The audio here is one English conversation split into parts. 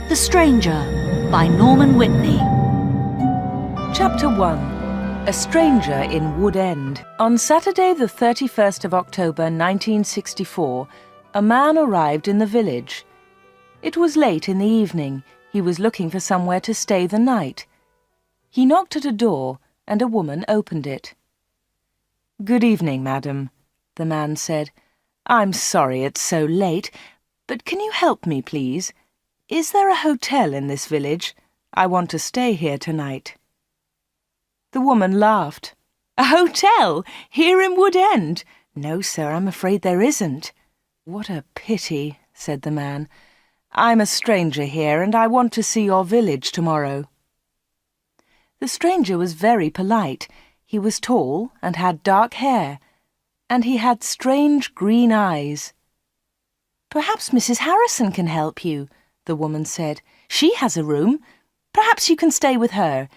The Stranger by Norman Whitney. Chapter 1. A Stranger in Wood End. On Saturday the 31st of October 1964, a man arrived in the village. It was late in the evening. He was looking for somewhere to stay the night. He knocked at a door, and a woman opened it. "Good evening, madam," the man said. "I'm sorry it's so late, but can you help me, please? Is there a hotel in this village? I want to stay here tonight." The woman laughed. "A hotel? Here in Wood End? No, sir, I'm afraid there isn't." "What a pity," said the man. "I'm a stranger here, and I want to see your village tomorrow." The stranger was very polite. He was tall and had dark hair, and he had strange green eyes. "Perhaps Mrs. Harrison can help you," the woman said. "She has a room. Perhaps you can stay with her.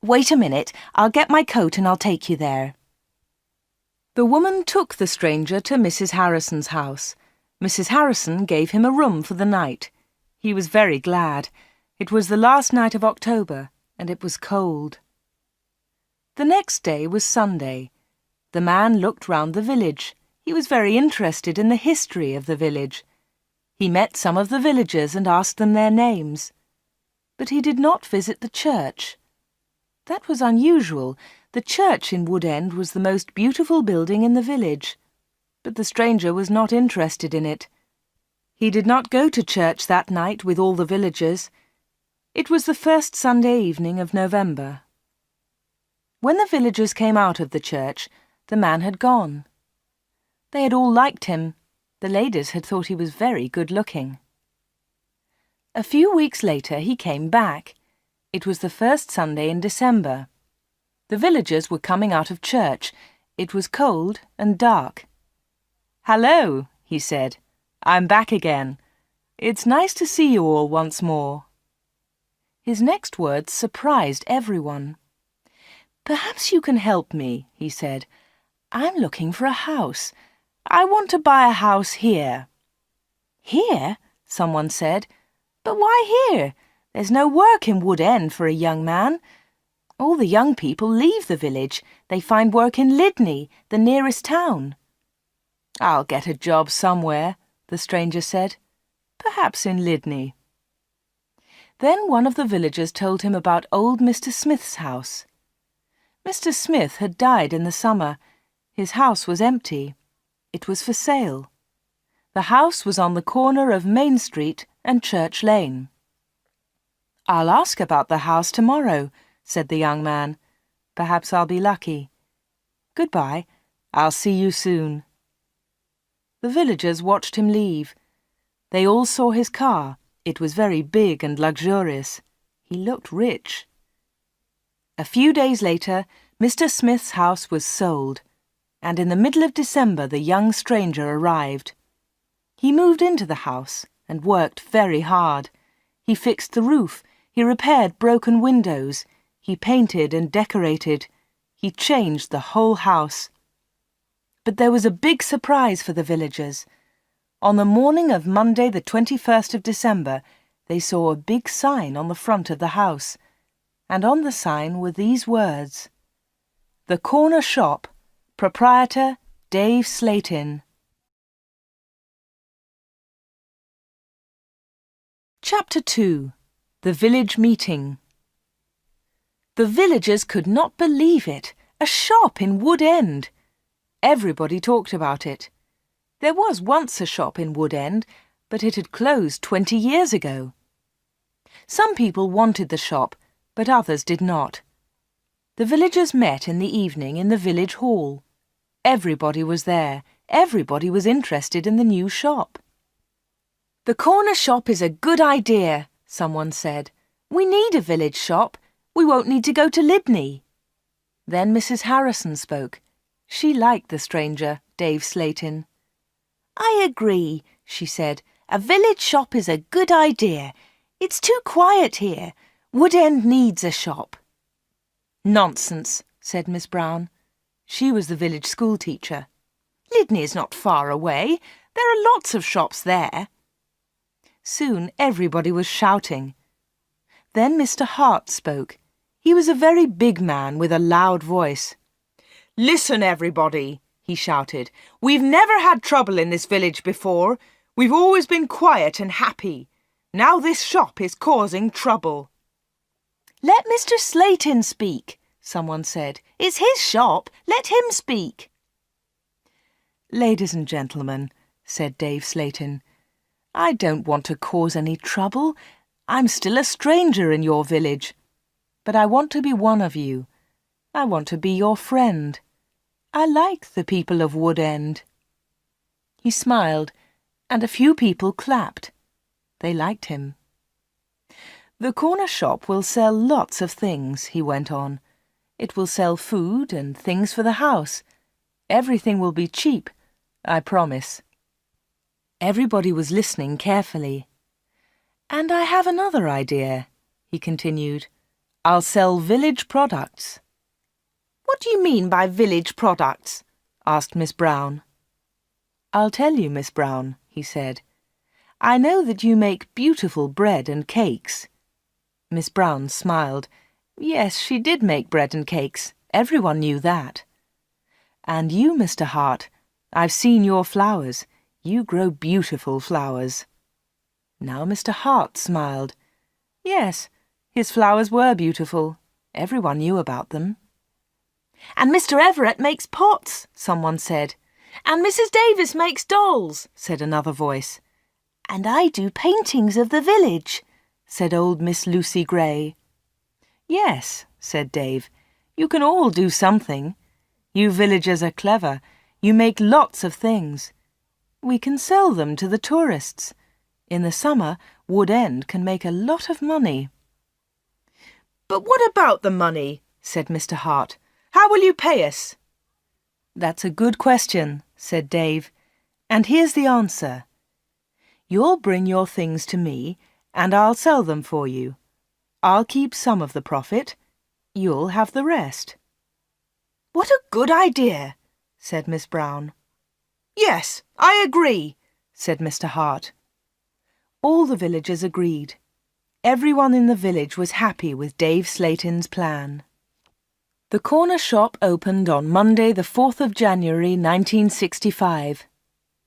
Wait a minute, I'll get my coat and I'll take you there." The woman took the stranger to Mrs. Harrison's house. Mrs. Harrison gave him a room for the night. He was very glad. It was the last night of October, and it was cold. The next day was Sunday. The man looked round the village. He was very interested in the history of the village. He met some of the villagers and asked them their names. But he did not visit the church. That was unusual. The church in Wood End was the most beautiful building in the village. But the stranger was not interested in it. He did not go to church that night with all the villagers. It was the first Sunday evening of November. When the villagers came out of the church, the man had gone. They had all liked him. The ladies had thought he was very good-looking. A few weeks later he came back. It was the first Sunday in December. The villagers were coming out of church. It was cold and dark. "Hello," he said. "I'm back again. It's nice to see you all once more." His next words surprised everyone. "Perhaps you can help me," he said. "I'm looking for a house. I want to buy a house here." "Here?" someone said. "But why here? There's no work in Wood End for a young man. All the young people leave the village. They find work in Whitney, the nearest town." "I'll get a job somewhere," the stranger said. "Perhaps in Lydney." Then one of the villagers told him about old Mr. Smith's house. Mr. Smith had died in the summer. His house was empty. It was for sale. The house was on the corner of Main Street and Church Lane. "I'll ask about the house tomorrow," said the young man. "Perhaps I'll be lucky. Goodbye. I'll see you soon." The villagers watched him leave. They all saw his car. It was very big and luxurious. He looked rich. A few days later, Mr. Smith's house was sold, and in the middle of December the young stranger arrived. He moved into the house and worked very hard. He fixed the roof. He repaired broken windows. He painted and decorated. He changed the whole house. But there was a big surprise for the villagers. On the morning of Monday the 21st of December, they saw a big sign on the front of the house, and on the sign were these words: "The Corner Shop, Proprietor Dave Slatin." Chapter 2. The Village Meeting. The villagers could not believe it. A shop in Wood End. Everybody talked about it. There was once a shop in Wood End, but it had closed 20 years ago. Some people wanted the shop, but others did not. The villagers met in the evening in the village hall. Everybody was there. Everybody was interested in the new shop. "The corner shop is a good idea," someone said. "We need a village shop. We won't need to go to Lydney." Then Mrs. Harrison spoke. She liked the stranger, Dave Slatin. "I agree," she said. "A village shop is a good idea. It's too quiet here. Wood End needs a shop." "Nonsense," said Miss Brown. She was the village school teacher. "Lydney is not far away. There are lots of shops there." Soon everybody was shouting. Then Mr. Hart spoke. He was a very big man with a loud voice. "Listen, everybody," he shouted. "We've never had trouble in this village before. We've always been quiet and happy. Now this shop is causing trouble." "Let Mr. Slatin speak," someone said. "It's his shop. Let him speak." "Ladies and gentlemen," said Dave Slatin, "I don't want to cause any trouble. I'm still a stranger in your village. But I want to be one of you. I want to be your friend. I like the people of Wood End." He smiled, and a few people clapped. They liked him. "The corner shop will sell lots of things," he went on. "It will sell food and things for the house. Everything will be cheap, I promise." Everybody was listening carefully. "And I have another idea," he continued. "I'll sell village products." "What do you mean by village products?" asked Miss Brown. "I'll tell you, Miss Brown," he said. "I know that you make beautiful bread and cakes." Miss Brown smiled. Yes, she did make bread and cakes. Everyone knew that. "And you, Mr. Hart, I've seen your flowers. You grow beautiful flowers." Now Mr. Hart smiled. Yes, his flowers were beautiful. Everyone knew about them. "And Mr. Everett makes pots," someone said. "And Mrs. Davis makes dolls," said another voice. "And I do paintings of the village," said old Miss Lucy Gray. "Yes," said Dave, "you can all do something. You villagers are clever. You make lots of things. We can sell them to the tourists. In the summer, Wood End can make a lot of money." "But what about the money?" said Mr. Hart. "How will you pay us?" "That's a good question," said Dave. "And here's the answer. You'll bring your things to me, and I'll sell them for you. I'll keep some of the profit. You'll have the rest." "What a good idea," said Miss Brown. "Yes, I agree," said Mr. Hart. All the villagers agreed. Everyone in the village was happy with Dave Slatin's plan. The corner shop opened on Monday the 4th of January 1965.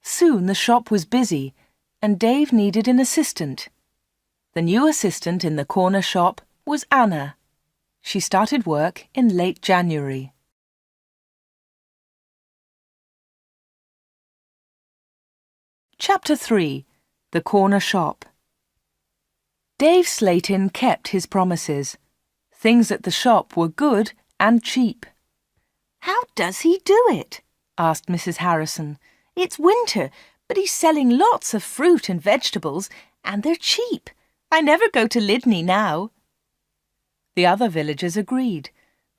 Soon the shop was busy, and Dave needed an assistant. The new assistant in the corner shop was Anna. She started work in late January. Chapter 3. The Corner Shop. Dave Slatin kept his promises. Things at the shop were good and cheap. "How does he do it?" asked Mrs. Harrison. "It's winter, but he's selling lots of fruit and vegetables, and they're cheap. I never go to Lydney now." The other villagers agreed.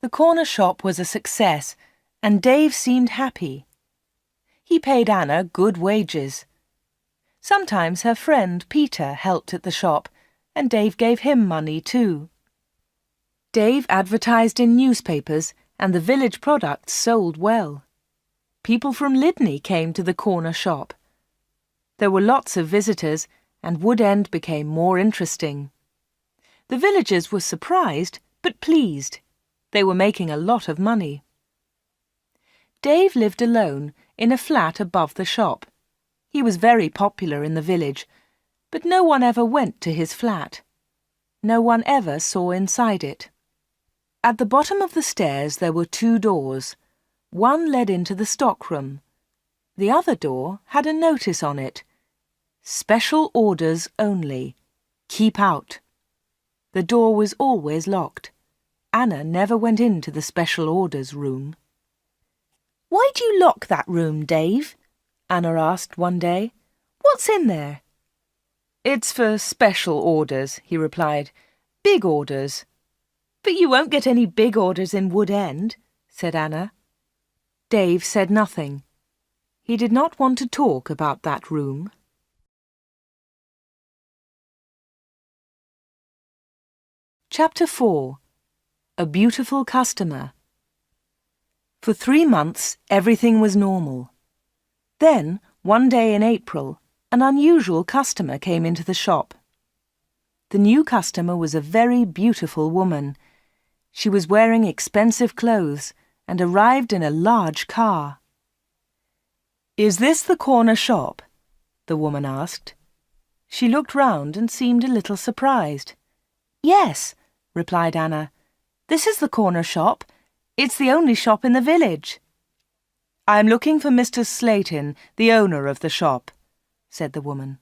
The corner shop was a success, and Dave seemed happy. He paid Anna good wages. Sometimes her friend Peter helped at the shop, and Dave gave him money too. Dave advertised in newspapers, and the village products sold well. People from Lydney came to the corner shop. There were lots of visitors, and Wood End became more interesting. The villagers were surprised, but pleased. They were making a lot of money. Dave lived alone in a flat above the shop. He was very popular in the village, but no one ever went to his flat. No one ever saw inside it. At the bottom of the stairs there were 2 doors. One led into the stockroom. The other door had a notice on it. "Special orders only. Keep out." The door was always locked. Anna never went into the special orders room. "Why do you lock that room, Dave?" Anna asked one day. "What's in there?" "It's for special orders," he replied. "Big orders." "But you won't get any big orders in Wood End," said Anna. Dave said nothing. He did not want to talk about that room. Chapter 4. A Beautiful Customer. For 3 months, everything was normal. Then, one day in April, an unusual customer came into the shop. The new customer was a very beautiful woman. She was wearing expensive clothes and arrived in a large car. "Is this the corner shop?" the woman asked. She looked round and seemed a little surprised. "Yes," replied Anna. "This is the corner shop. It's the only shop in the village." "I'm looking for Mr. Slatin, the owner of the shop," said the woman.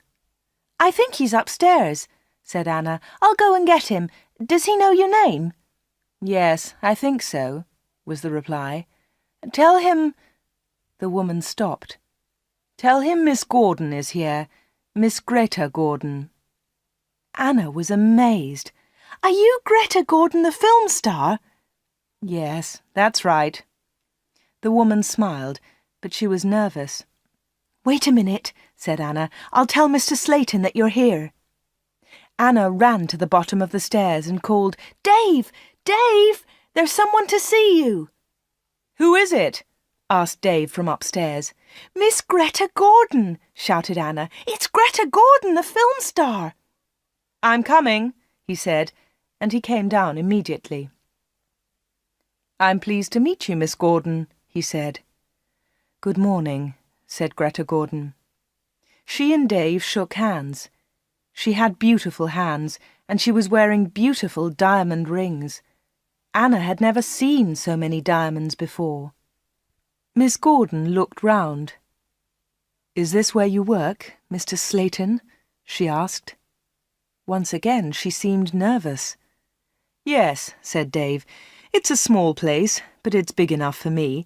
"I think he's upstairs," said Anna. "I'll go and get him. Does he know your name?" "Yes, I think so," was the reply. "Tell him—" The woman stopped. "Tell him Miss Gordon is here, Miss Greta Gordon." Anna was amazed. "Are you Greta Gordon, the film star?" "Yes, that's right." The woman smiled, but she was nervous. "Wait a minute," said Anna. "I'll tell Mr. Slatin that you're here." Anna ran to the bottom of the stairs and called, "Dave! Dave! There's someone to see you." "Who is it?" asked Dave from upstairs. "Miss Greta Gordon," shouted Anna. "It's Greta Gordon, the film star." "I'm coming," he said, and he came down immediately. "I'm pleased to meet you, Miss Gordon," he said. "Good morning," said Greta Gordon. She and Dave shook hands. She had beautiful hands, and she was wearing beautiful diamond rings. Anna had never seen so many diamonds before. Miss Gordon looked round. "Is this where you work, Mr. Slatin?" she asked. Once again she seemed nervous. "Yes," said Dave. "It's a small place, but it's big enough for me.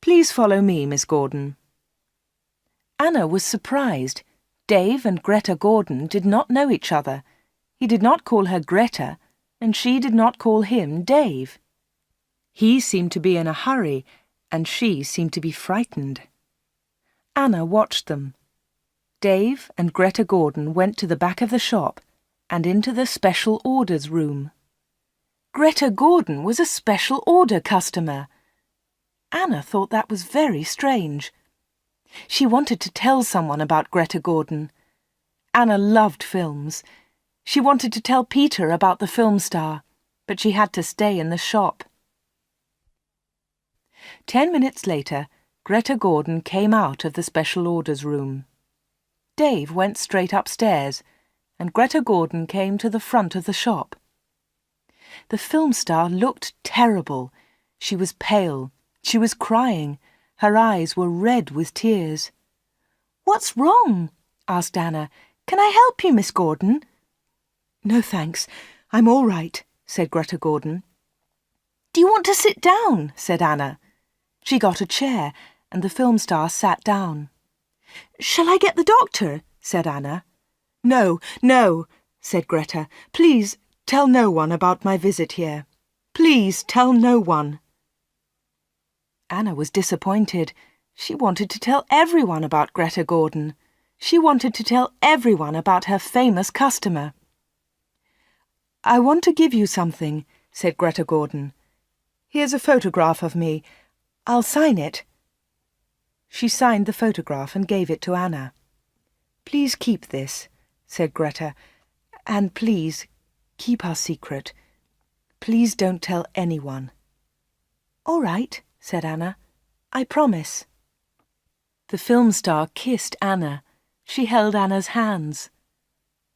Please follow me, Miss Gordon." Anna was surprised. Dave and Greta Gordon did not know each other. He did not call her Greta, and she did not call him Dave. He seemed to be in a hurry, and she seemed to be frightened. Anna watched them. Dave and Greta Gordon went to the back of the shop and into the special orders room. Greta Gordon was a special order customer. Anna thought that was very strange. She wanted to tell someone about Greta Gordon. Anna loved films. She wanted to tell Peter about the film star, but she had to stay in the shop. 10 minutes later, Greta Gordon came out of the special orders room. Dave went straight upstairs, and Greta Gordon came to the front of the shop. The film star looked terrible. She was pale. She was crying. Her eyes were red with tears. "What's wrong?" asked Anna. "Can I help you, Miss Gordon?" "No, thanks. I'm all right," said Greta Gordon. "Do you want to sit down?" said Anna. She got a chair, and the film star sat down. "Shall I get the doctor?" said Anna. "No, no," said Greta. "Please tell no one about my visit here. Please tell no one." Anna was disappointed. She wanted to tell everyone about Greta Gordon. She wanted to tell everyone about her famous customer. "I want to give you something," said Greta Gordon. "Here's a photograph of me. I'll sign it." She signed the photograph and gave it to Anna. "Please keep this," said Greta, "and please keep our secret. Please don't tell anyone." "All right," said Anna. "I promise." The film star kissed Anna. She held Anna's hands.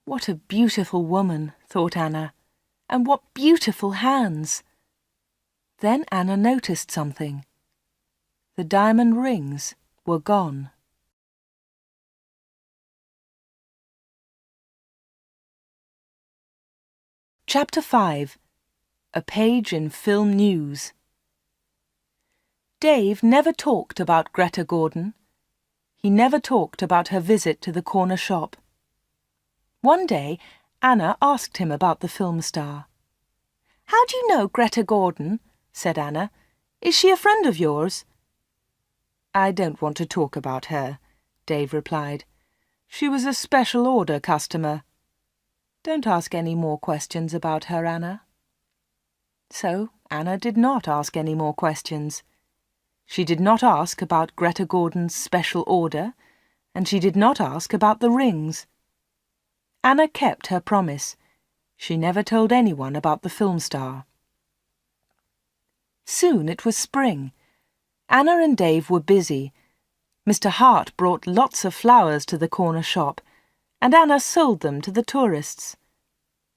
What a beautiful woman, thought Anna, and what beautiful hands. Then Anna noticed something. The diamond rings were gone. Chapter 5. A Page in Film News. Dave never talked about Greta Gordon. He never talked about her visit to the corner shop. One day, Anna asked him about the film star. "How do you know Greta Gordon?" said Anna. "Is she a friend of yours?" "I don't want to talk about her," Dave replied. "She was a special order customer. Don't ask any more questions about her, Anna." So Anna did not ask any more questions. She did not ask about Greta Gordon's special order, and she did not ask about the rings. Anna kept her promise. She never told anyone about the film star. Soon it was spring. Anna and Dave were busy. Mr. Hart brought lots of flowers to the corner shop, and Anna sold them to the tourists.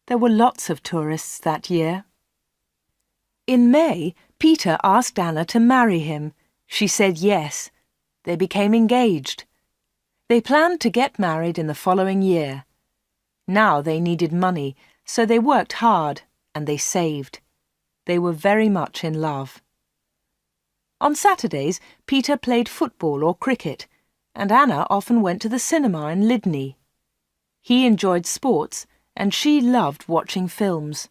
There were lots of tourists that year. In May, Peter asked Anna to marry him. She said yes. They became engaged. They planned to get married in the following year. Now they needed money, so they worked hard and they saved. They were very much in love. On Saturdays, Peter played football or cricket, and Anna often went to the cinema in Lydney. He enjoyed sports, and she loved watching films.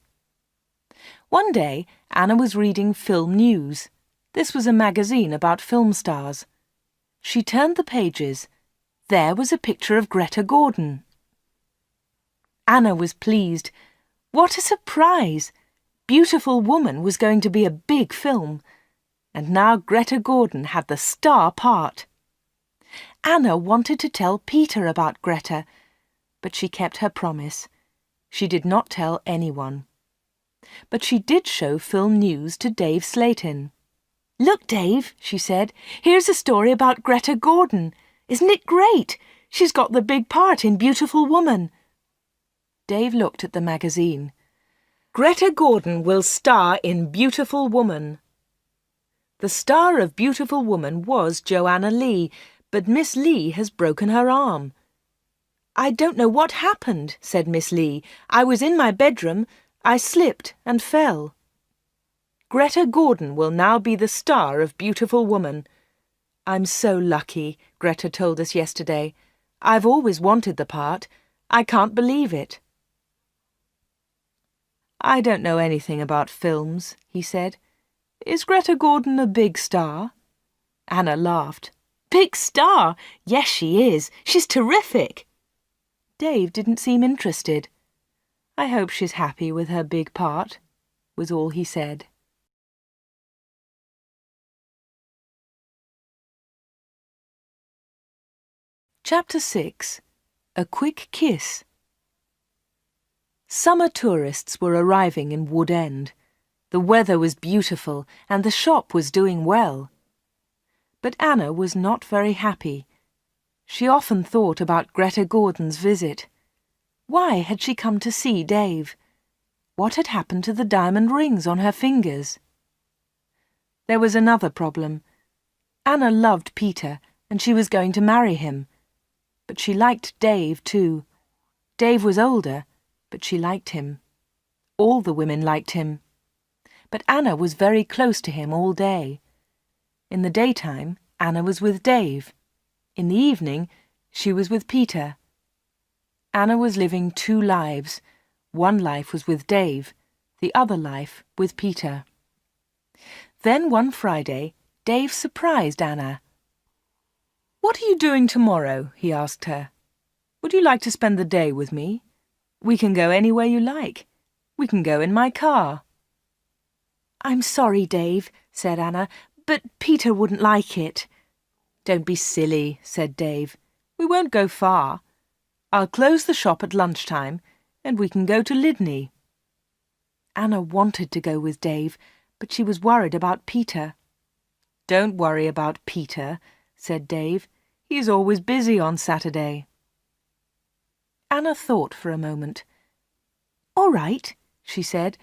One day, Anna was reading Film News. This was a magazine about film stars. She turned the pages. There was a picture of Greta Gordon. Anna was pleased. What a surprise! Beautiful Woman was going to be a big film, and now Greta Gordon had the star part. Anna wanted to tell Peter about Greta, but she kept her promise. She did not tell anyone. But she did show Film News to Dave Slatin. "Look, Dave," she said, "here's a story about Greta Gordon. Isn't it great? She's got the big part in Beautiful Woman." Dave looked at the magazine. "Greta Gordon will star in Beautiful Woman." The star of Beautiful Woman was Joanna Lee, but Miss Lee has broken her arm. "I don't know what happened," said Miss Lee. "I was in my bedroom. I slipped and fell." Greta Gordon will now be the star of Beautiful Woman. "I'm so lucky," Greta told us yesterday. "I've always wanted the part. I can't believe it." "I don't know anything about films," he said. "Is Greta Gordon a big star?" Anna laughed. "Big star? Yes, she is. She's terrific." Dave didn't seem interested. "I hope she's happy with her big part," was all he said. Chapter 6. A Quick Kiss. Summer tourists were arriving in Wood End. The weather was beautiful and the shop was doing well. But Anna was not very happy. She often thought about Greta Gordon's visit. Why had she come to see Dave? What had happened to the diamond rings on her fingers? There was another problem. Anna loved Peter and she was going to marry him. But she liked Dave too. Dave was older, but she liked him. All the women liked him. But Anna was very close to him all day. In the daytime, Anna was with Dave. In the evening, she was with Peter. Anna was living two lives. One life was with Dave, the other life with Peter. Then one Friday, Dave surprised Anna. "What are you doing tomorrow?" he asked her. "Would you like to spend the day with me? We can go anywhere you like. We can go in my car." "I'm sorry, Dave," said Anna, "but Peter wouldn't like it." "Don't be silly," said Dave. "We won't go far. I'll close the shop at lunchtime, and we can go to Lydney." Anna wanted to go with Dave, but she was worried about Peter. "Don't worry about Peter," said Dave. "He's always busy on Saturday." Anna thought for a moment. "All right," she said.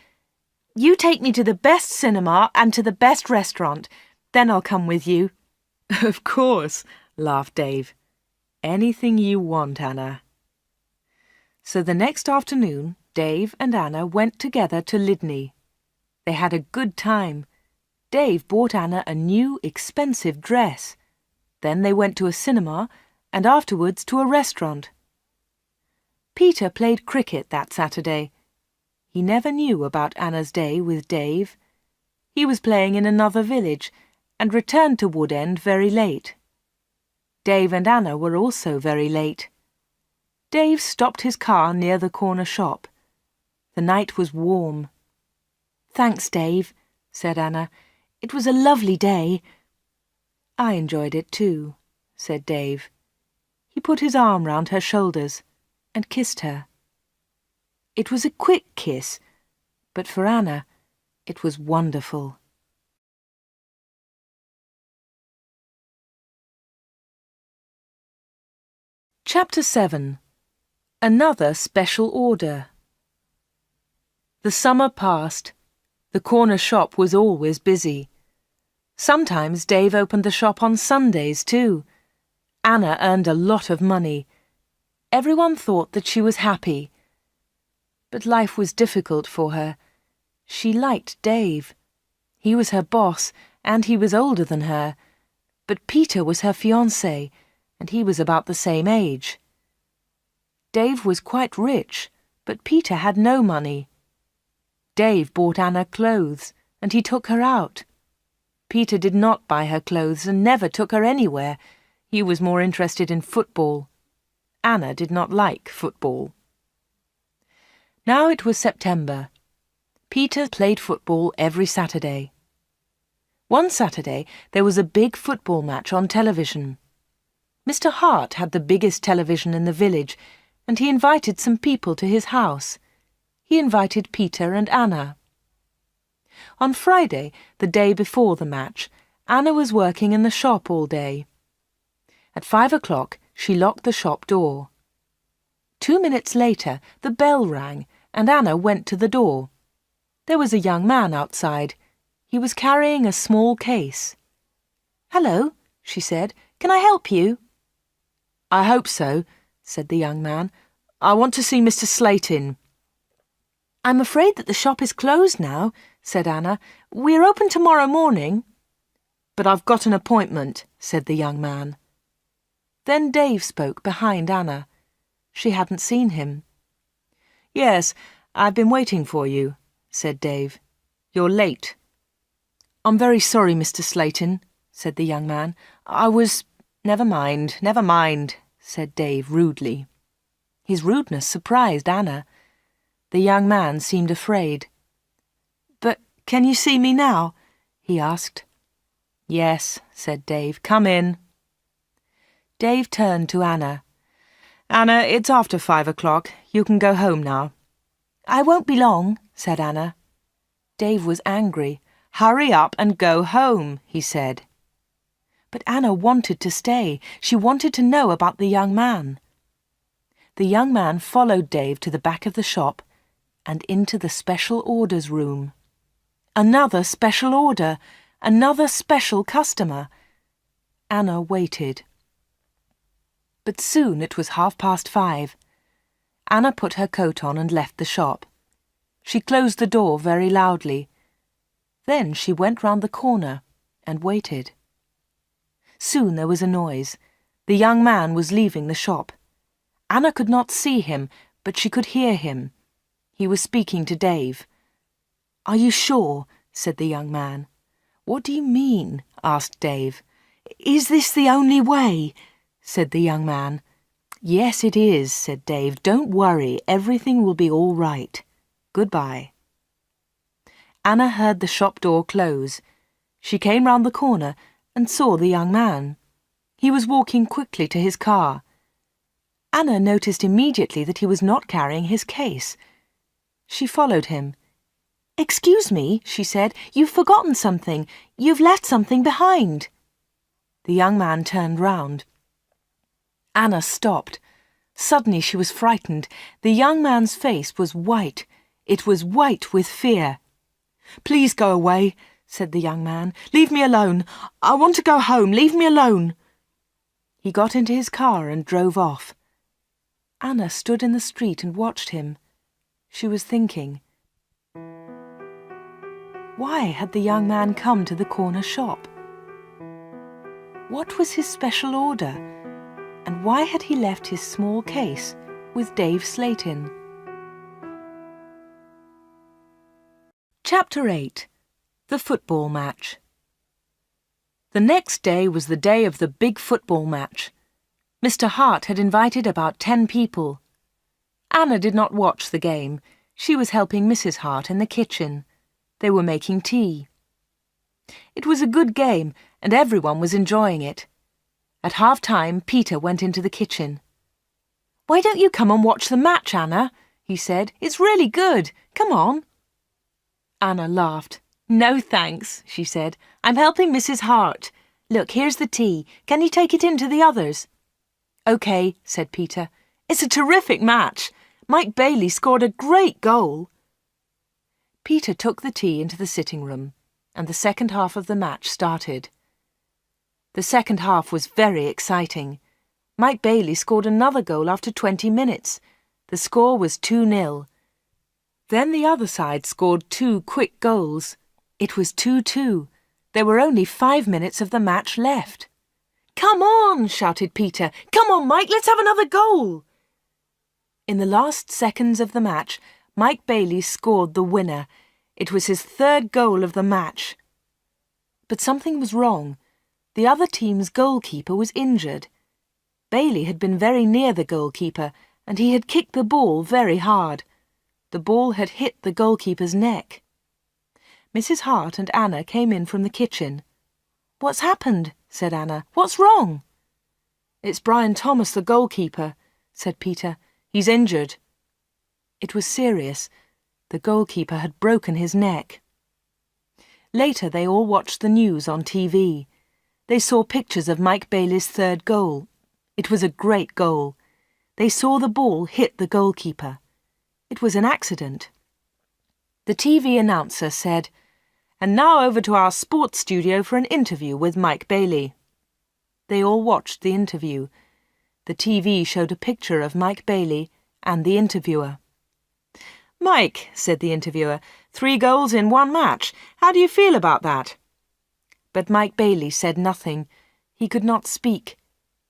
"You take me to the best cinema and to the best restaurant. Then I'll come with you." "Of course," laughed Dave. "Anything you want, Anna." So the next afternoon, Dave and Anna went together to Lydney. They had a good time. Dave bought Anna a new, expensive dress. Then they went to a cinema and afterwards to a restaurant. Peter played cricket that Saturday. He never knew about Anna's day with Dave. He was playing in another village and returned to Wood End very late. Dave and Anna were also very late. Dave stopped his car near the corner shop. The night was warm. "Thanks, Dave," said Anna. "It was a lovely day." "I enjoyed it too," said Dave. He put his arm round her shoulders and kissed her. It was a quick kiss, but for Anna, it was wonderful. Chapter 7. Another Special Order. The summer passed. The corner shop was always busy. Sometimes Dave opened the shop on Sundays too. Anna earned a lot of money. Everyone thought that she was happy. But life was difficult for her. She liked Dave. He was her boss, and he was older than her. But Peter was her fiancé, and he was about the same age. Dave was quite rich, but Peter had no money. Dave bought Anna clothes, and he took her out. Peter did not buy her clothes and never took her anywhere. He was more interested in football. Anna did not like football. Now it was September. Peter played football every Saturday. One Saturday there was a big football match on television. Mr. Hart had the biggest television in the village, and he invited some people to his house. He invited Peter and Anna. On Friday, the day before the match, Anna was working in the shop all day. At 5 o'clock, she locked the shop door. 2 minutes later, the bell rang, and Anna went to the door. There was a young man outside. He was carrying a small case. "Hello," she said. "Can I help you?" "I hope so," said the young man. "I want to see Mr. Slatin." "I'm afraid that the shop is closed now," said Anna. "We're open tomorrow morning." "But I've got an appointment," said the young man. Then Dave spoke behind Anna. She hadn't seen him. "Yes, I've been waiting for you," said Dave. "You're late." "I'm very sorry, Mr. Slatin," said the young man. Never mind, said Dave rudely. His rudeness surprised Anna. The young man seemed afraid. "But can you see me now?" he asked. "Yes," said Dave. "Come in." Dave turned to Anna. "Anna, it's after 5 o'clock. You can go home now." "I won't be long," said Anna. Dave was angry. "Hurry up and go home," he said. But Anna wanted to stay. She wanted to know about the young man. The young man followed Dave to the back of the shop and into the special orders room. Another special order, another special customer. Anna waited. But soon it was 5:30. Anna put her coat on and left the shop. She closed the door very loudly. Then she went round the corner and waited. Soon there was a noise. The young man was leaving the shop. Anna could not see him, but she could hear him. He was speaking to Dave. "Are you sure?" said the young man. "What do you mean?" asked Dave. "Is this the only way?" said the young man. "Yes, it is," said Dave. "Don't worry, everything will be all right. Goodbye." Anna heard the shop door close. She came round the corner and saw the young man. He was walking quickly to his car. Anna noticed immediately that he was not carrying his case. She followed him. "Excuse me," she said, "you've forgotten something. You've left something behind." The young man turned round. Anna stopped. Suddenly she was frightened. The young man's face was white. It was white with fear. "Please go away," said the young man. "Leave me alone. I want to go home. Leave me alone." He got into his car and drove off. Anna stood in the street and watched him. She was thinking. Why had the young man come to the corner shop? What was his special order? And why had he left his small case with Dave Slatin? Chapter 8. The Football Match. The next day was the day of the big football match. Mr. Hart had invited about 10 people. Anna did not watch the game. She was helping Mrs. Hart in the kitchen. They were making tea. It was a good game, and everyone was enjoying it. At half-time, Peter went into the kitchen. "Why don't you come and watch the match, Anna?" he said. "It's really good. Come on." Anna laughed. "No, thanks," she said. "I'm helping Mrs. Hart. Look, here's the tea. Can you take it in to the others?" "OK," said Peter. "It's a terrific match. Mike Bailey scored a great goal." Peter took the tea into the sitting room, and the second half of the match started. The second half was very exciting. Mike Bailey scored another goal after 20 minutes. The score was 2-0. Then the other side scored 2 quick goals. It was 2-2. There were only 5 minutes of the match left. "Come on!" shouted Peter. "Come on, Mike, let's have another goal!" In the last seconds of the match, Mike Bailey scored the winner. It was his 3rd goal of the match. But something was wrong. The other team's goalkeeper was injured. Bailey had been very near the goalkeeper, and he had kicked the ball very hard. The ball had hit the goalkeeper's neck. Mrs. Hart and Anna came in from the kitchen. "What's happened?" said Anna. "What's wrong?" "It's Brian Thomas, the goalkeeper," said Peter. "He's injured." It was serious. The goalkeeper had broken his neck. Later they all watched the news on TV. They saw pictures of Mike Bailey's 3rd goal. It was a great goal. They saw the ball hit the goalkeeper. It was an accident. The TV announcer said, "And now over to our sports studio for an interview with Mike Bailey." They all watched the interview. The TV showed a picture of Mike Bailey and the interviewer. "Mike," said the interviewer, 3 goals in 1 match. How do you feel about that?" But Mike Bailey said nothing. He could not speak.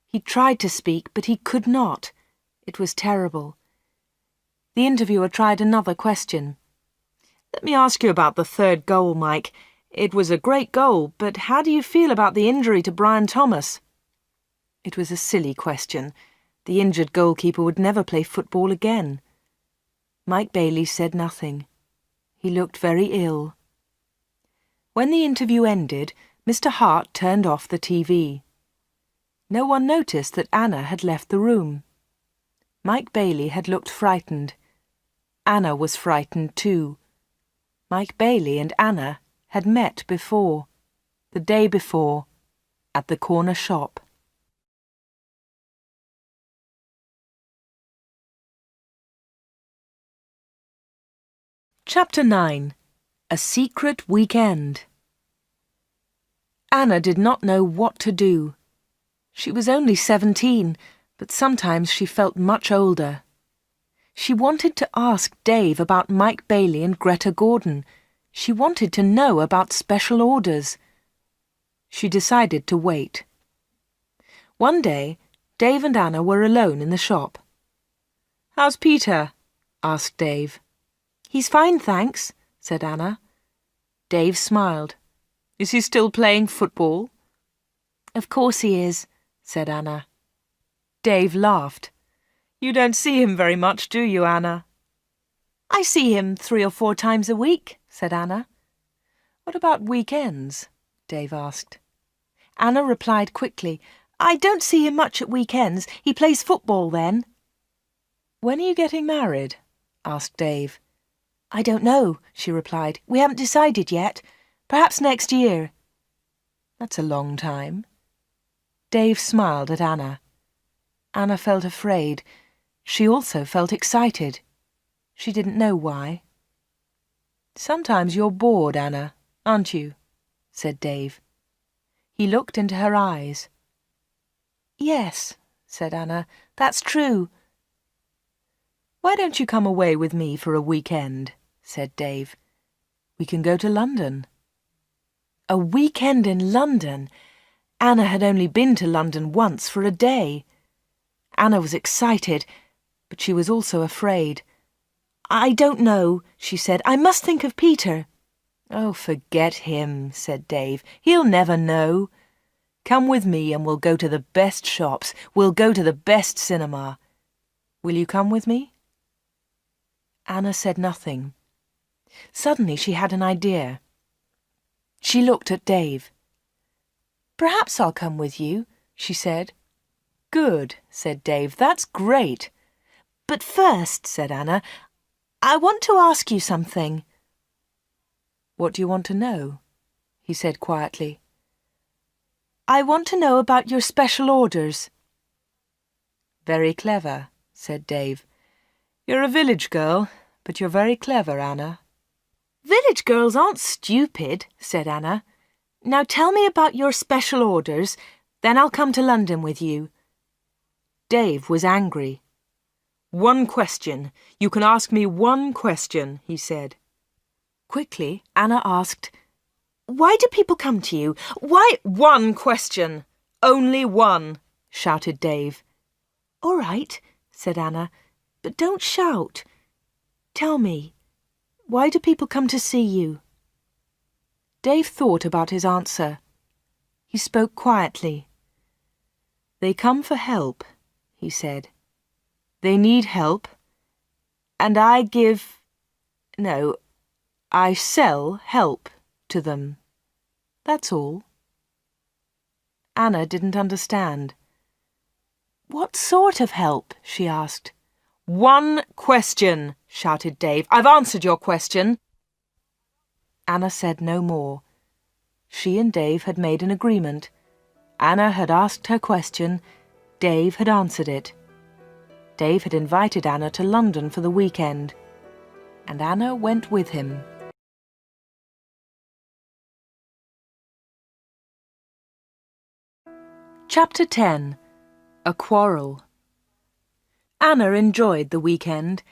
He tried to speak, but he could not. It was terrible. The interviewer tried another question. "Let me ask you about the 3rd goal, Mike. It was a great goal, but how do you feel about the injury to Brian Thomas?" It was a silly question. The injured goalkeeper would never play football again. Mike Bailey said nothing. He looked very ill. When the interview ended, Mr. Hart turned off the TV. No one noticed that Anna had left the room. Mike Bailey had looked frightened. Anna was frightened too. Mike Bailey and Anna had met before, the day before, at the corner shop. Chapter 9. A Secret Weekend. Anna did not know what to do. She was only 17, but sometimes she felt much older. She wanted to ask Dave about Mike Bailey and Greta Gordon. She wanted to know about special orders. She decided to wait. One day, Dave and Anna were alone in the shop. "How's Peter?" asked Dave. "He's fine, thanks," said Anna. Dave smiled. "Is he still playing football?" "Of course he is," said Anna. Dave laughed. "You don't see him very much, do you, Anna?" "I see him 3 or 4 times a week," said Anna. "What about weekends?" Dave asked. Anna replied quickly, "I don't see him much at weekends. He plays football then." "When are you getting married?" asked Dave. "I don't know," she replied. "We haven't decided yet. Perhaps next year." "That's a long time." Dave smiled at Anna. Anna felt afraid. She also felt excited. She didn't know why. "Sometimes you're bored, Anna, aren't you?" said Dave. He looked into her eyes. "Yes," said Anna, "that's true." "Why don't you come away with me for a weekend?" said Dave. "We can go to London." A weekend in London! Anna had only been to London once for a day. Anna was excited, but she was also afraid. "I don't know," she said. "I must think of Peter." "Oh, forget him," said Dave. "He'll never know. Come with me and we'll go to the best shops. We'll go to the best cinema. Will you come with me?" Anna said nothing. Suddenly she had an idea. She looked at Dave. "Perhaps I'll come with you," she said. "Good," said Dave. "That's great." "But first," said Anna, I want to ask you something." "What do you want to know?" he said quietly. "I want to know about your special orders." "Very clever," said Dave. "You're a village girl, but you're very clever, Anna." "Village girls aren't stupid," said Anna. "Now tell me about your special orders, then I'll come to London with you." Dave was angry. "One question. You can ask me one question," he said. Quickly, Anna asked, "Why do people come to you? Why—" "One question! Only one!" shouted Dave. "All right," said Anna, "but don't shout. Tell me, why do people come to see you?" Dave thought about his answer. He spoke quietly. "They come for help," he said. "They need help, and I sell help to them. That's all." Anna didn't understand. "What sort of help?" she asked. "One question," shouted Dave. "I've answered your question." Anna said no more. She and Dave had made an agreement. Anna had asked her question. Dave had answered it. Dave had invited Anna to London for the weekend, and Anna went with him. Chapter 10. A Quarrel. Anna enjoyed the weekend.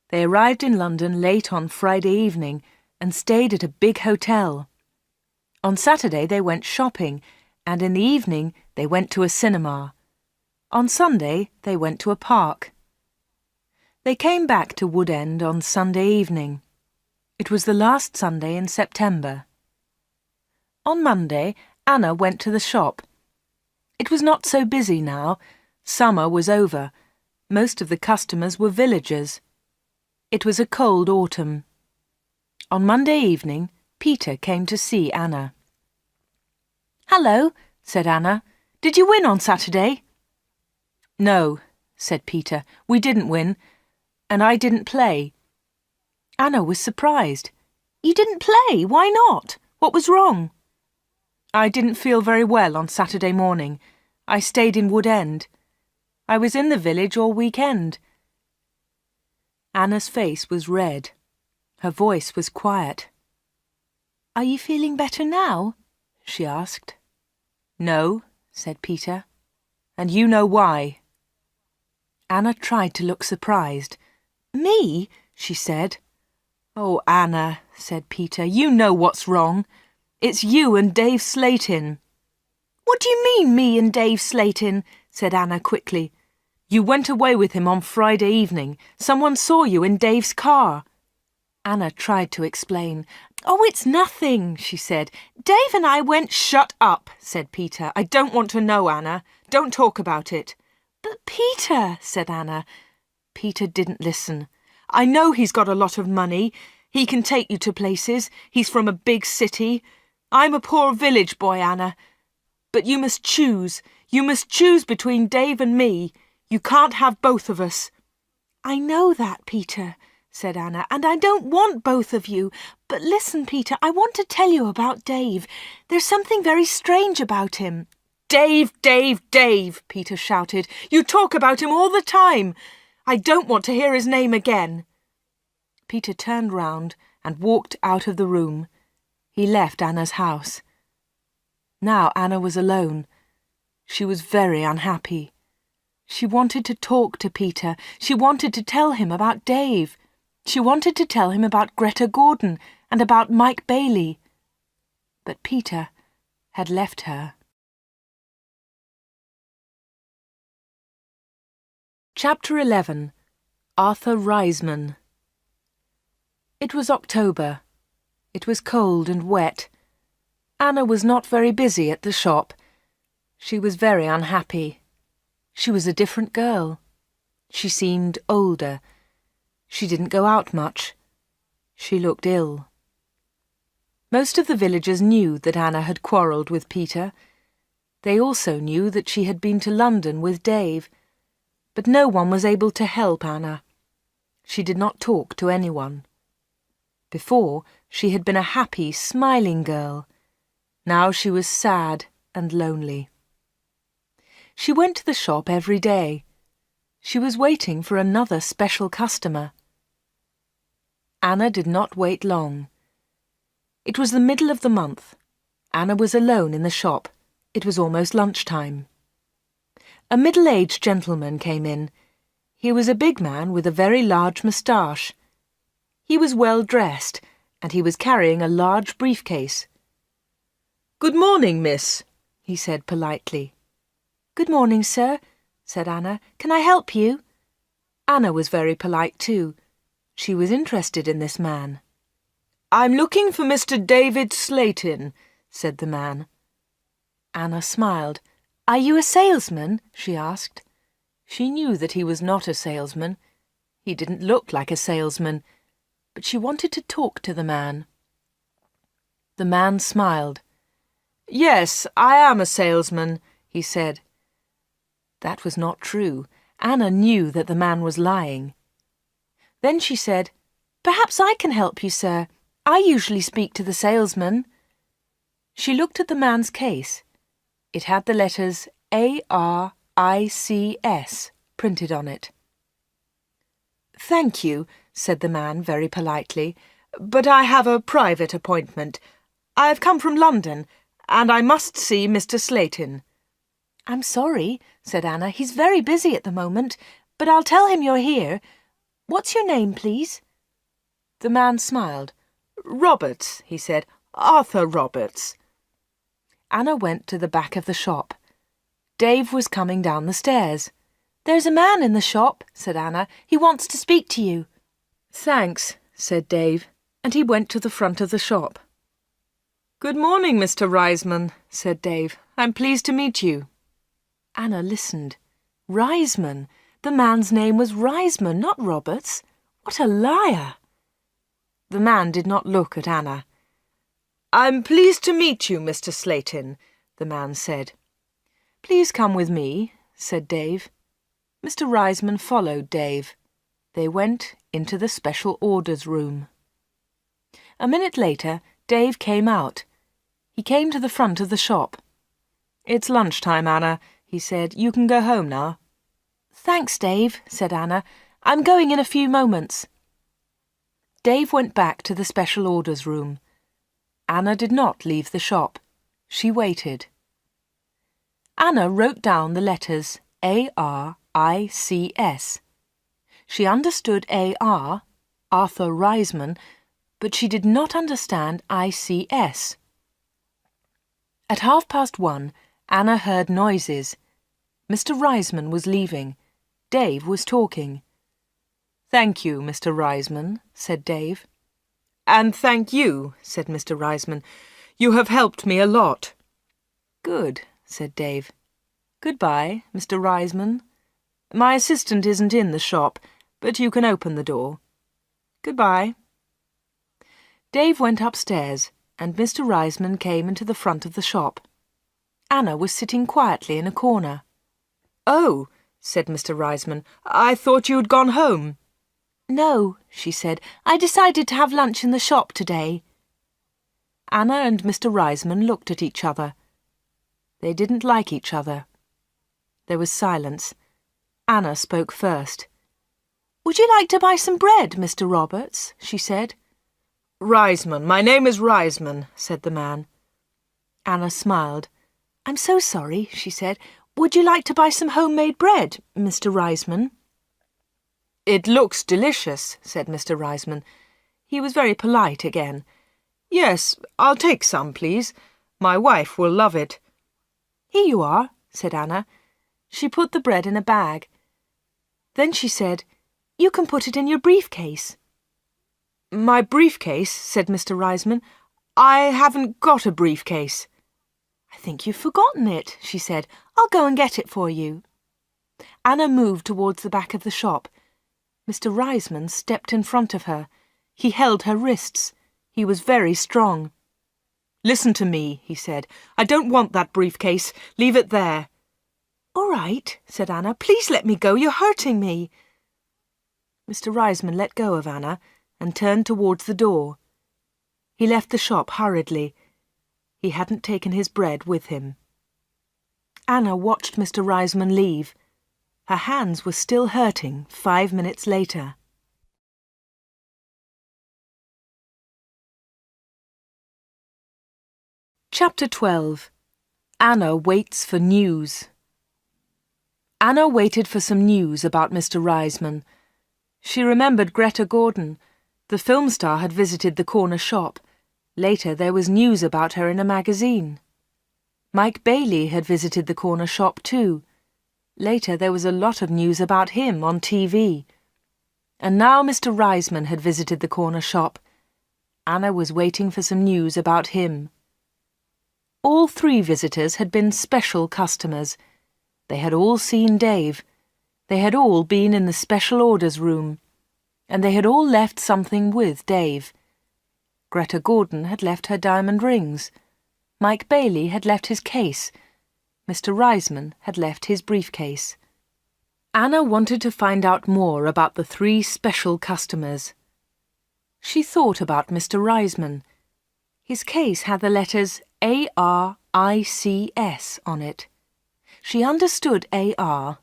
They arrived in London late on Friday evening and stayed at a big hotel. On Saturday they went shopping, and in the evening they went to a cinema. On Sunday they went to a park. They came back to Wood End on Sunday evening. It was the last Sunday in September. On Monday, Anna went to the shop. It was not so busy now. Summer was over. Most of the customers were villagers. It was a cold autumn. On Monday evening, Peter came to see Anna. "Hello," said Anna. "Did you win on Saturday?" "No," said Peter. "We didn't win, and I didn't play." Anna was surprised. "You didn't play? Why not? What was wrong?" "I didn't feel very well on Saturday morning. I stayed in Wood End. I was in the village all weekend." Anna's face was red. Her voice was quiet. "Are you feeling better now?" she asked. "No," said Peter, "and you know why." Anna tried to look surprised. "Me?" she said. "Oh, Anna," said Peter, "you know what's wrong. It's you and Dave Slatin." "What do you mean, me and Dave Slatin?" said Anna quickly. "You went away with him on Friday evening. Someone saw you in Dave's car." Anna tried to explain. "Oh, it's nothing," she said. "Dave and I went—" "Shut up," said Peter. "I don't want to know, Anna. Don't talk about it." "But Peter," said Anna. Peter didn't listen. "I know he's got a lot of money. He can take you to places. He's from a big city. I'm a poor village boy, Anna. But you must choose. You must choose between Dave and me. You can't have both of us." "I know that, Peter," said Anna, "and I don't want both of you. But listen, Peter, I want to tell you about Dave. There's something very strange about him." "Dave, Dave, Dave," Peter shouted. "You talk about him all the time. I don't want to hear his name again." Peter turned round and walked out of the room. He left Anna's house. Now Anna was alone. She was very unhappy. She wanted to talk to Peter. She wanted to tell him about Dave. She wanted to tell him about Greta Gordon and about Mike Bailey. But Peter had left her. Chapter 11. Arthur Riseman. It was October. It was cold and wet. Anna was not very busy at the shop. She was very unhappy. She was a different girl. She seemed older. She didn't go out much. She looked ill. Most of the villagers knew that Anna had quarrelled with Peter. They also knew that she had been to London with Dave. But no one was able to help Anna. She did not talk to anyone. Before, she had been a happy, smiling girl. Now she was sad and lonely. She went to the shop every day. She was waiting for another special customer. Anna did not wait long. It was the middle of the month. Anna was alone in the shop. It was almost lunchtime. A middle-aged gentleman came in. He was a big man with a very large moustache. He was well dressed, and he was carrying a large briefcase. "Good morning, miss," he said politely. "Good morning, sir," said Anna. "Can I help you?" Anna was very polite too. She was interested in this man. "I'm looking for Mr. David Slatin," said the man. Anna smiled. "Are you a salesman?" she asked. She knew that he was not a salesman. He didn't look like a salesman, but she wanted to talk to the man. The man smiled. "Yes, I am a salesman," he said. That was not true. Anna knew that the man was lying. Then she said, "Perhaps I can help you, sir. I usually speak to the salesman." She looked at the man's case. It had the letters A-R-I-C-S printed on it. "Thank you," said the man very politely, "but I have a private appointment. I have come from London, and I must see Mr. Slatin." "I'm sorry," said Anna. "He's very busy at the moment, but I'll tell him you're here. What's your name, please?" The man smiled. "Roberts," he said. "Arthur Roberts." Anna went to the back of the shop. Dave was coming down the stairs. "There's a man in the shop," said Anna. "He wants to speak to you." "Thanks," said Dave, and he went to the front of the shop. "Good morning, Mr. Riseman," said Dave. "I'm pleased to meet you." Anna listened. Riseman! The man's name was Riseman, not Roberts. What a liar! The man did not look at Anna. "I'm pleased to meet you, Mr. Slatin," the man said. "Please come with me," said Dave. Mr. Riseman followed Dave. They went into the special orders room. A minute later, Dave came out. He came to the front of the shop. "It's lunchtime, Anna," he said. "You can go home now." "Thanks, Dave," said Anna. "I'm going in a few moments." Dave went back to the special orders room. Anna did not leave the shop. She waited. Anna wrote down the letters A-R-I-C-S. She understood A-R, Arthur Riseman, but she did not understand I-C-S. At 1:30, Anna heard noises. Mr. Riseman was leaving. Dave was talking. "Thank you, Mr. Riseman," said Dave. "And thank you," said Mr. Riseman. "You have helped me a lot." "Good," said Dave. "Goodbye, Mr. Riseman. My assistant isn't in the shop, but you can open the door. Goodbye." Dave went upstairs, and Mr. Riseman came into the front of the shop. Anna was sitting quietly in a corner. "Oh," said Mr. Riseman, "I thought you had gone home." "No," she said. "I decided to have lunch in the shop today." Anna and Mr. Riseman looked at each other. They didn't like each other. There was silence. Anna spoke first. "Would you like to buy some bread, Mr. Roberts?" she said. "Riseman, my name is Riseman," said the man. Anna smiled. "I'm so sorry," she said. "Would you like to buy some homemade bread, Mr. Riseman?" "It looks delicious," said Mr. Riseman. He was very polite again. "Yes, I'll take some, please. My wife will love it." "Here you are," said Anna. She put the bread in a bag. Then she said, "You can put it in your briefcase." "My briefcase?" said Mr. Riseman. "I haven't got a briefcase." "I think you've forgotten it," she said. "I'll go and get it for you." Anna moved towards the back of the shop. Mr. Riseman stepped in front of her. He held her wrists. He was very strong. "Listen to me," he said. "I don't want that briefcase. Leave it there." "All right," said Anna. "Please let me go. You're hurting me." Mr. Riseman let go of Anna and turned towards the door. He left the shop hurriedly. He hadn't taken his bread with him. Anna watched Mr. Riseman leave. Her hands were still hurting 5 minutes later. Chapter 12. Anna waits for news. Anna waited for some news about Mr. Riseman. She remembered Greta Gordon. The film star had visited the corner shop. Later there was news about her in a magazine. Mike Bailey had visited the corner shop too. Later there was a lot of news about him on TV. And now Mr. Riseman had visited the corner shop. Anna was waiting for some news about him. All 3 visitors had been special customers. They had all seen Dave. They had all been in the special orders room. And they had all left something with Dave. Greta Gordon had left her diamond rings. Mike Bailey had left his case. Mr. Riseman had left his briefcase. Anna wanted to find out more about the 3 special customers. She thought about Mr. Riseman. His case had the letters ARICS on it. She understood AR,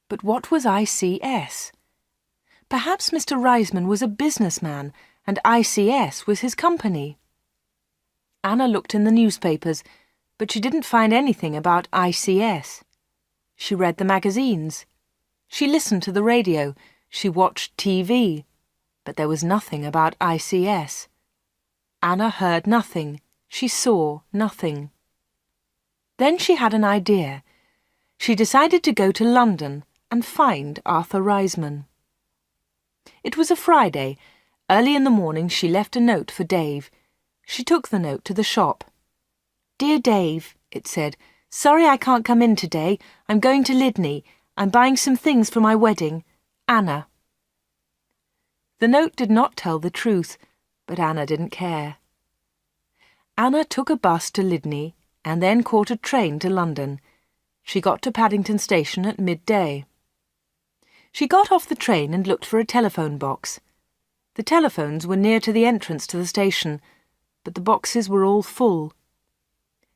but what was ICS? Perhaps Mr. Riseman was a businessman and ICS was his company. Anna looked in the newspapers, but she didn't find anything about ICS. She read the magazines. She listened to the radio. She watched TV. But there was nothing about ICS. Anna heard nothing. She saw nothing. Then she had an idea. She decided to go to London and find Arthur Riseman. It was a Friday. Early in the morning she left a note for Dave. She took the note to the shop. "Dear Dave," it said, "sorry I can't come in today. I'm going to Lydney. I'm buying some things for my wedding. Anna." The note did not tell the truth, but Anna didn't care. Anna took a bus to Lydney and then caught a train to London. She got to Paddington Station at midday. She got off the train and looked for a telephone box. The telephones were near to the entrance to the station, but the boxes were all full.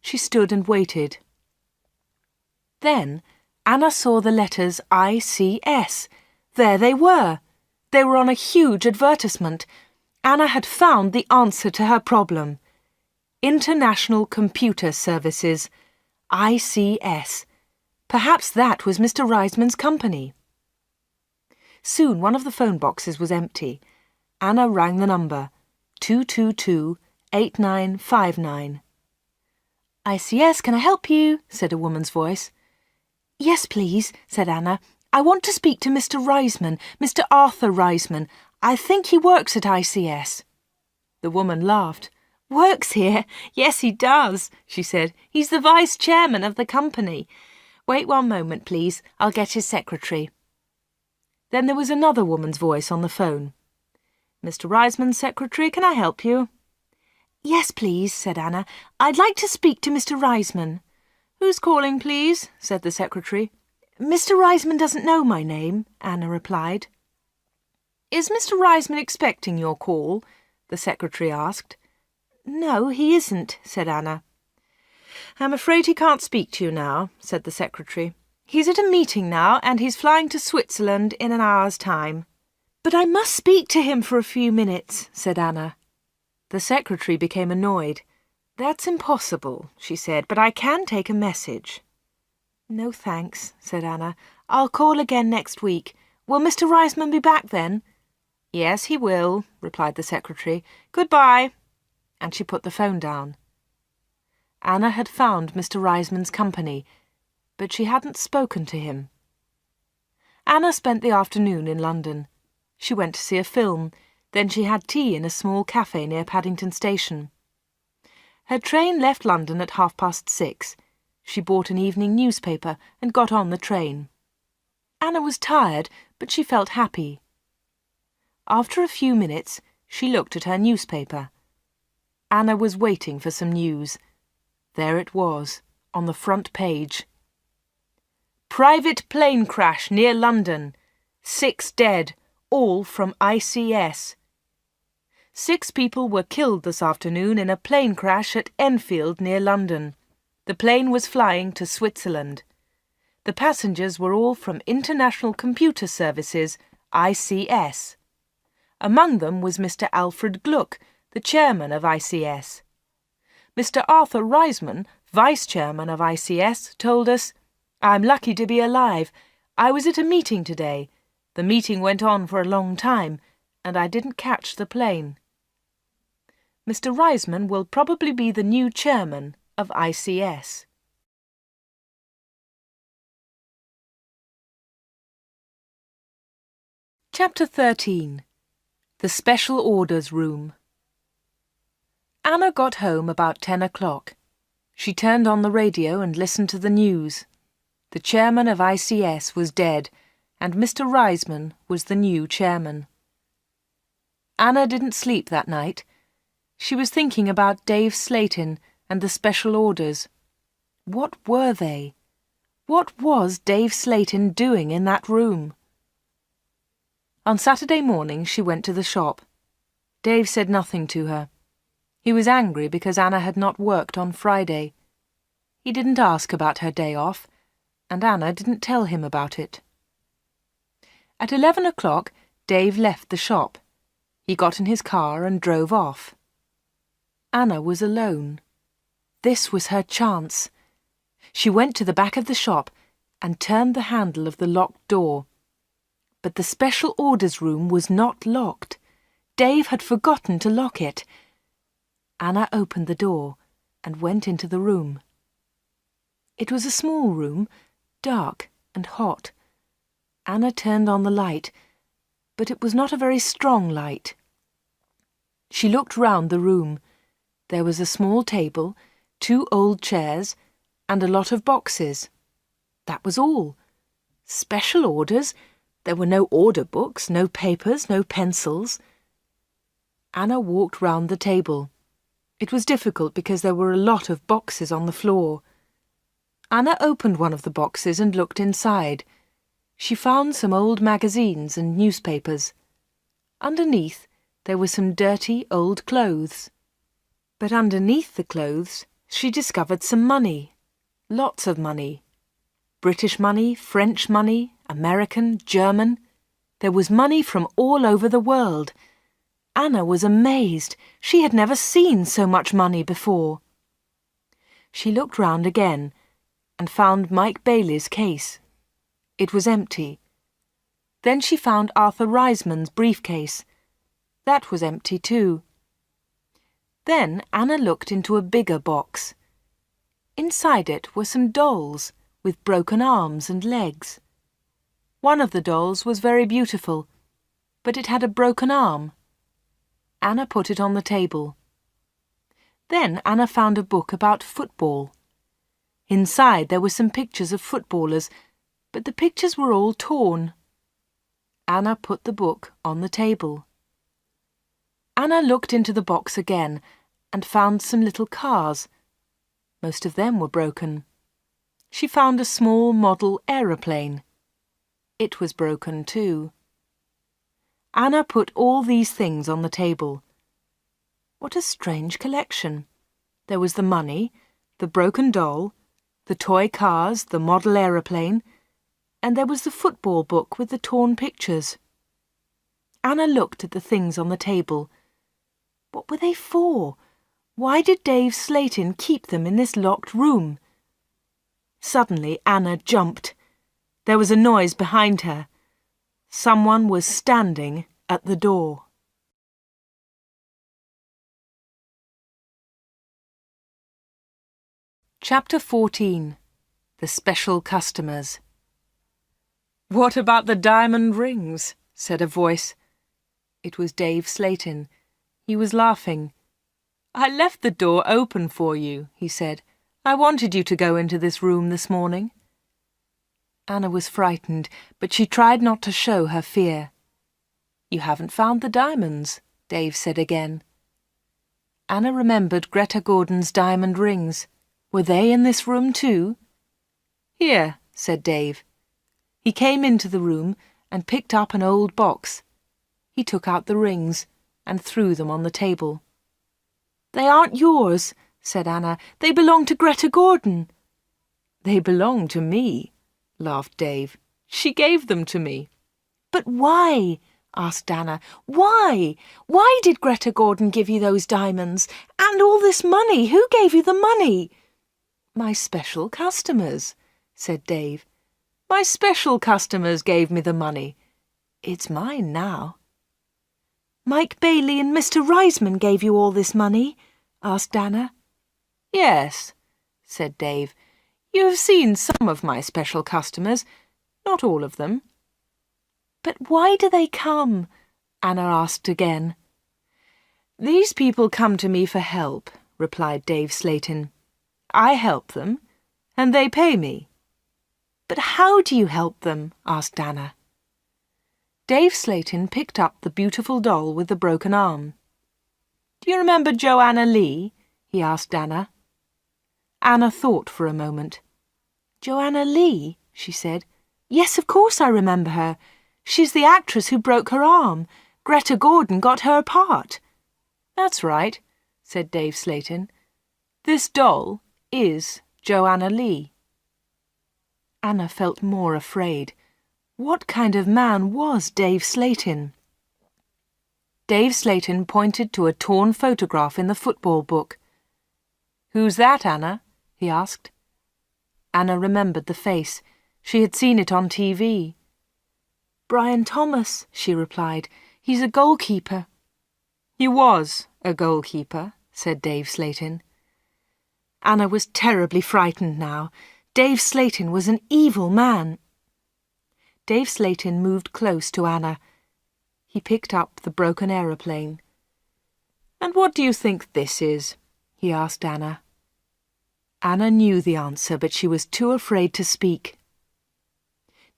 She stood and waited. Then Anna saw the letters ICS. There they were. They were on a huge advertisement. Anna had found the answer to her problem. International Computer Services, ICS. Perhaps that was Mr. Riseman's company. Soon one of the phone boxes was empty. Anna rang the number, 222-8959. "ICS, can I help you?" said a woman's voice. "Yes, please," said Anna. "I want to speak to Mr. Riseman, Mr. Arthur Riseman. I think he works at ICS." The woman laughed. "Works here? Yes, he does," she said. "He's the vice chairman of the company. Wait 1 moment, please. I'll get his secretary." Then there was another woman's voice on the phone. "Mr. Riseman's secretary, can I help you?" "Yes, please," said Anna. "I'd like to speak to Mr. Riseman." "Who's calling, please?" said the secretary. "Mr. Riseman doesn't know my name," Anna replied. "Is Mr. Riseman expecting your call?" the secretary asked. "No, he isn't," said Anna. "I'm afraid he can't speak to you now," said the secretary. "He's at a meeting now, and he's flying to Switzerland in an hour's time." "But I must speak to him for a few minutes," said Anna. The secretary became annoyed. "That's impossible," she said, "but I can take a message." "No, thanks," said Anna. "I'll call again next week. Will Mr. Riseman be back then?" "Yes, he will," replied the secretary. "Goodbye." And she put the phone down. Anna had found Mr. Riseman's company, but she hadn't spoken to him. Anna spent the afternoon in London. She went to see a film, then she had tea in a small cafe near Paddington Station. Her train left London at 6:30. She bought an evening newspaper and got on the train. Anna was tired, but she felt happy. After a few minutes, she looked at her newspaper. Anna was waiting for some news. There it was, on the front page. "Private plane crash near London. 6 dead, all from ICS. 6 people were killed this afternoon in a plane crash at Enfield near London. The plane was flying to Switzerland. The passengers were all from International Computer Services, ICS. Among them was Mr. Alfred Gluck, the chairman of ICS. Mr. Arthur Riseman, vice-chairman of ICS, told us, "I'm lucky to be alive. I was at a meeting today. The meeting went on for a long time, and I didn't catch the plane." Mr. Riseman will probably be the new chairman of ICS. Chapter 13. The Special Orders Room. Anna got home about 10 o'clock. She turned on the radio and listened to the news. The chairman of ICS was dead, and Mr. Riseman was the new chairman. Anna didn't sleep that night. She was thinking about Dave Slatin and the special orders. What were they? What was Dave Slatin doing in that room? On Saturday morning she went to the shop. Dave said nothing to her. He was angry because Anna had not worked on Friday. He didn't ask about her day off, and Anna didn't tell him about it. At 11 o'clock, Dave left the shop. He got in his car and drove off. Anna was alone. This was her chance. She went to the back of the shop and turned the handle of the locked door. But the special orders room was not locked. Dave had forgotten to lock it. Anna opened the door and went into the room. It was a small room, dark and hot. Anna turned on the light, but it was not a very strong light. She looked round the room. There was a small table, 2 old chairs, and a lot of boxes. That was all. Special orders? There were no order books, no papers, no pencils. Anna walked round the table. It was difficult because there were a lot of boxes on the floor. Anna opened one of the boxes and looked inside. She found some old magazines and newspapers. Underneath, there were some dirty old clothes. But underneath the clothes, she discovered some money. Lots of money. British money, French money, American, German. There was money from all over the world. Anna was amazed. She had never seen so much money before. She looked round again and found Mike Bailey's case. It was empty. Then she found Arthur Riseman's briefcase. That was empty too. Then Anna looked into a bigger box. Inside it were some dolls with broken arms and legs. One of the dolls was very beautiful, but it had a broken arm. Anna put it on the table. Then Anna found a book about football. Inside there were some pictures of footballers, but the pictures were all torn. Anna put the book on the table. Anna looked into the box again and found some little cars. Most of them were broken. She found a small model aeroplane. It was broken too. Anna put all these things on the table. What a strange collection. There was the money, the broken doll, the toy cars, the model aeroplane, and there was the football book with the torn pictures. Anna looked at the things on the table. What were they for? Why did Dave Slatin keep them in this locked room? Suddenly Anna jumped. There was a noise behind her. Someone was standing at the door. Chapter 14. The Special Customers. "What about the diamond rings?" said a voice. It was Dave Slatin. He was laughing. "I left the door open for you," he said. "I wanted you to go into this room this morning." Anna was frightened, but she tried not to show her fear. "You haven't found the diamonds," Dave said again. Anna remembered Greta Gordon's diamond rings. Were they in this room too? "Here," said Dave. He came into the room and picked up an old box. He took out the rings and threw them on the table. "They aren't yours," said Anna. "They belong to Greta Gordon." "They belong to me," laughed Dave. "She gave them to me." "But why?" asked Anna. "Why? Why did Greta Gordon give you those diamonds? And all this money? Who gave you the money?" "My special customers," said Dave. "My special customers gave me the money. It's mine now." "Mike Bailey and Mr. Riseman gave you all this money?" asked Anna. "Yes," said Dave. "You have seen some of my special customers, not all of them." "But why do they come?" Anna asked again. "These people come to me for help," replied Dave Slatin. "I help them, and they pay me." "But how do you help them?" asked Anna. Dave Slatin picked up the beautiful doll with the broken arm. "Do you remember Joanna Lee?" he asked Anna. Anna thought for a moment. "Joanna Lee?" she said. "Yes, of course I remember her. She's the actress who broke her arm. Greta Gordon got her part." "That's right," said Dave Slatin. "This doll is Joanna Lee." Anna felt more afraid. What kind of man was Dave Slatin? Dave Slatin pointed to a torn photograph in the football book. "Who's that, Anna?" he asked. Anna remembered the face. She had seen it on TV. "Brian Thomas," she replied. "He's a goalkeeper." "He was a goalkeeper," said Dave Slatin. Anna was terribly frightened now. Dave Slatin was an evil man. Dave Slatin moved close to Anna. He picked up the broken aeroplane. "And what do you think this is?" he asked Anna. Anna knew the answer, but she was too afraid to speak.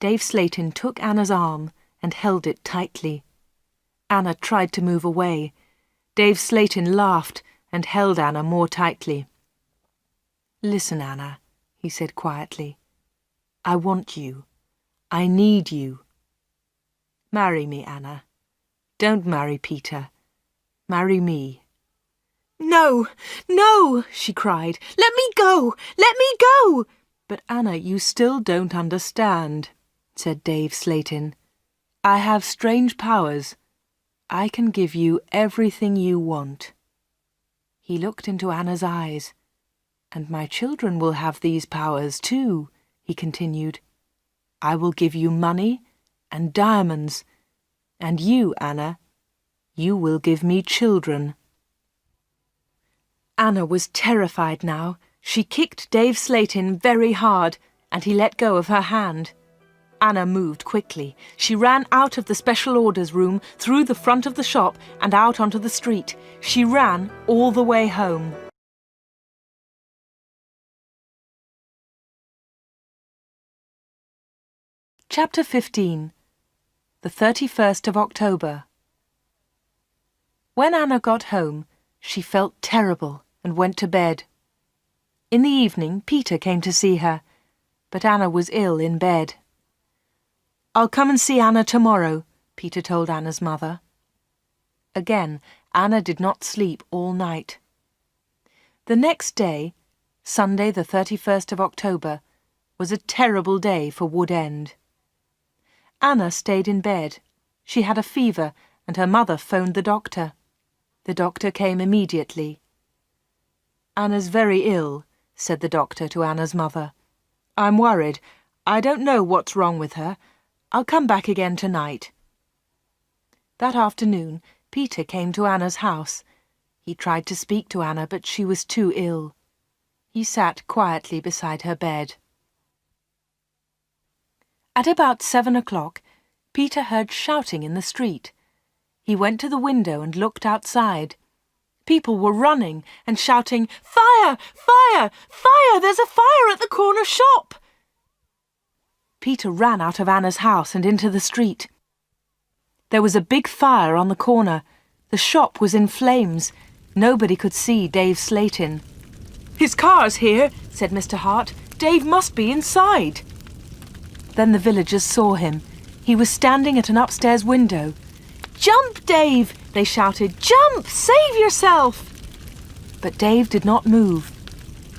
Dave Slatin took Anna's arm and held it tightly. Anna tried to move away. Dave Slatin laughed and held Anna more tightly. "Listen, Anna," he said quietly. "I want you. I need you. Marry me, Anna. Don't marry Peter. Marry me." "No, no," she cried. "Let me go! Let me go!" "But Anna, you still don't understand," said Dave Slatin. "I have strange powers. I can give you everything you want." He looked into Anna's eyes. "And my children will have these powers too," he continued. "I will give you money and diamonds, and you, Anna, you will give me children." Anna was terrified now. She kicked Dave Slatin very hard, and he let go of her hand. Anna moved quickly. She ran out of the special orders room, through the front of the shop, and out onto the street. She ran all the way home. Chapter 15. The 31st of October. When Anna got home, she felt terrible and went to bed. In the evening, Peter came to see her, but Anna was ill in bed. "I'll come and see Anna tomorrow," Peter told Anna's mother. Again, Anna did not sleep all night. The next day, Sunday the 31st of October, was a terrible day for Wood End. Anna stayed in bed. She had a fever, and her mother phoned the doctor. The doctor came immediately. "Anna's very ill," said the doctor to Anna's mother. "I'm worried. I don't know what's wrong with her. I'll come back again tonight." That afternoon, Peter came to Anna's house. He tried to speak to Anna, but she was too ill. He sat quietly beside her bed. At about 7 o'clock, Peter heard shouting in the street. He went to the window and looked outside. People were running and shouting, "Fire! Fire! Fire! There's a fire at the corner shop!" Peter ran out of Anna's house and into the street. There was a big fire on the corner. The shop was in flames. Nobody could see Dave Slatin. "His car's here," said Mr. Hart. "Dave must be inside." Then the villagers saw him. He was standing at an upstairs window. "Jump, Dave!" they shouted. "Jump! Save yourself!" But Dave did not move.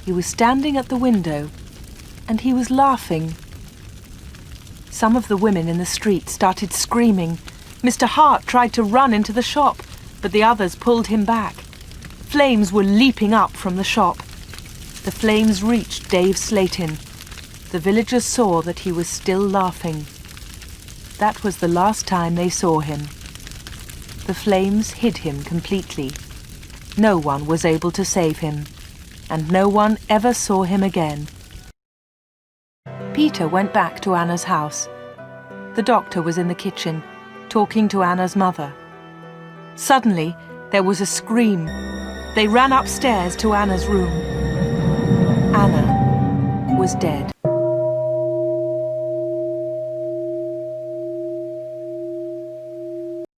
He was standing at the window, and he was laughing. Some of the women in the street started screaming. Mr. Hart tried to run into the shop, but the others pulled him back. Flames were leaping up from the shop. The flames reached Dave Slatin. The villagers saw that he was still laughing. That was the last time they saw him. The flames hid him completely. No one was able to save him, and no one ever saw him again. Peter went back to Anna's house. The doctor was in the kitchen, talking to Anna's mother. Suddenly, there was a scream. They ran upstairs to Anna's room. Anna was dead.